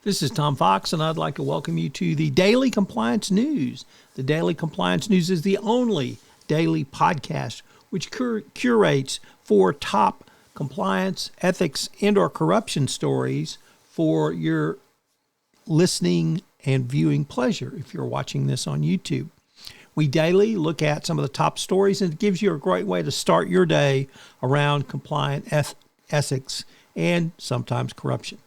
This is Tom Fox, and I'd like to welcome you to the Daily Compliance News. The Daily Compliance News is the only daily podcast which curates 4 top compliance, ethics, and/or corruption stories for your listening and viewing pleasure if you're watching this on YouTube. We daily look at some of the top stories, and it gives you a great way to start your day around compliant ethics and sometimes corruption.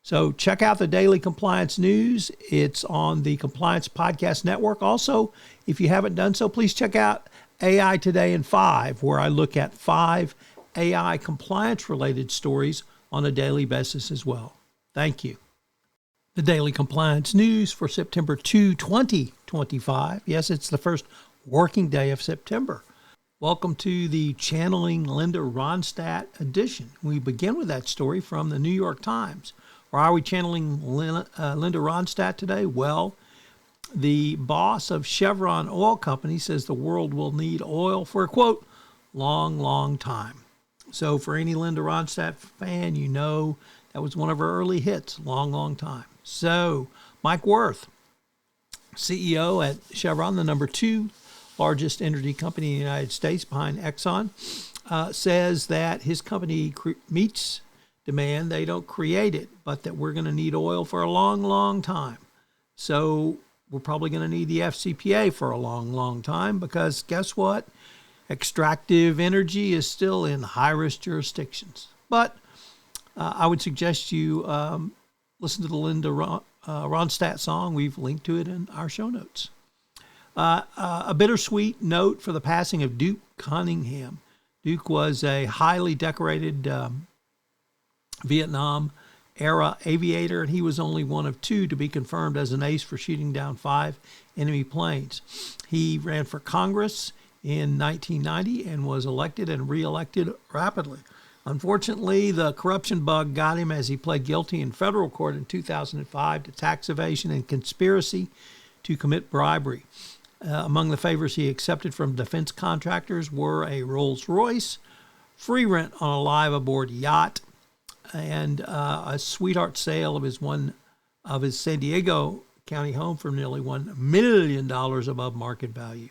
So check out the Daily Compliance News. It's on the Compliance Podcast Network. Also, if you haven't done so, please check out AI Today in 5, where I look at 5 AI compliance-related stories on a daily basis as well. Thank you. The Daily Compliance News for September 2, 2025. Yes, it's the first working day of September. Welcome to the Channeling Linda Ronstadt edition. We begin with that story from the New York Times. Why are we channeling Linda Ronstadt today? Well, the boss of Chevron Oil Company says the world will need oil for a, quote, long, long time. So for any Linda Ronstadt fan, you know that was one of her early hits, long, long time. So Mike Wirth, CEO at Chevron, the number 2 largest energy company in the United States behind Exxon, says that his company meets demand. They don't create it, but that we're going to need oil for a long, long time. So we're probably going to need the FCPA for a long, long time because guess what? Extractive energy is still in high-risk jurisdictions. But I would suggest you listen to the Linda Ronstadt song. We've linked to it in our show notes. A bittersweet note for the passing of Duke Cunningham. Duke was a highly decorated Vietnam-era aviator, and he was only one of 2 to be confirmed as an ace for shooting down 5 enemy planes. He ran for Congress in 1990 and was elected and reelected rapidly. Unfortunately, the corruption bug got him as he pled guilty in federal court in 2005 to tax evasion and conspiracy to commit bribery. Among the favors he accepted from defense contractors were a Rolls-Royce, free rent on a live aboard yacht, and a sweetheart sale of his San Diego County home for nearly $1 million above market value.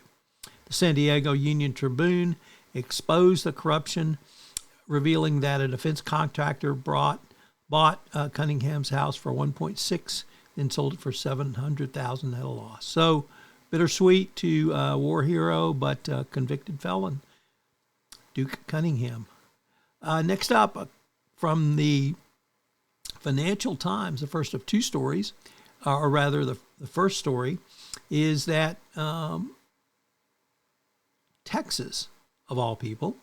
The San Diego Union Tribune exposed the corruption, revealing that a defense contractor bought Cunningham's house for $1.6 then sold it for $700,000 at a loss. So bittersweet to war hero, but convicted felon, Duke Cunningham. Next up, from the Financial Times, the first of 2 stories, or rather the first story, is that Texas, of all people,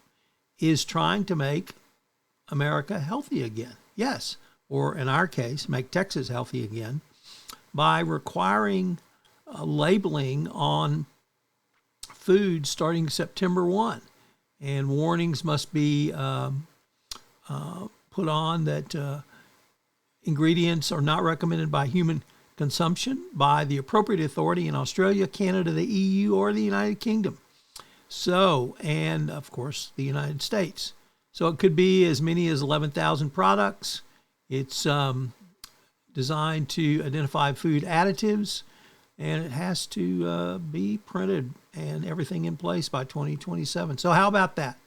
is trying to make America healthy again. Yes, or in our case, make Texas healthy again by requiring labeling on food starting September 1. And warnings must be put on that ingredients are not recommended by human consumption by the appropriate authority in Australia, Canada, the EU, or the United Kingdom. So, and of course, the United States. So it could be as many as 11,000 products. It's designed to identify food additives, and it has to be printed and everything in place by 2027. So how about that?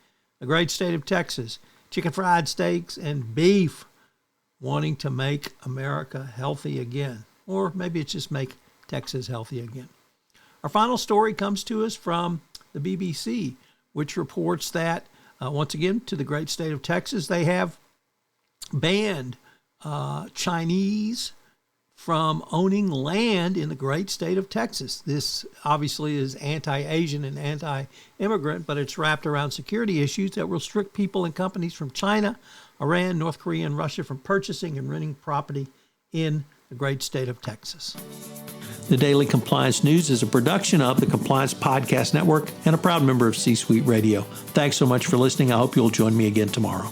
The great state of Texas, chicken fried steaks and beef wanting to make America healthy again. Or maybe it's just make Texas healthy again. Our final story comes to us from the BBC, which reports that, once again, to the great state of Texas, they have banned Chinese from owning land in the great state of Texas. This obviously is anti-Asian and anti-immigrant, but it's wrapped around security issues that will restrict people and companies from China, Iran, North Korea, and Russia from purchasing and renting property in the great state of Texas. The Daily Compliance News is a production of the Compliance Podcast Network and a proud member of C-Suite Radio. Thanks so much for listening. I hope you'll join me again tomorrow.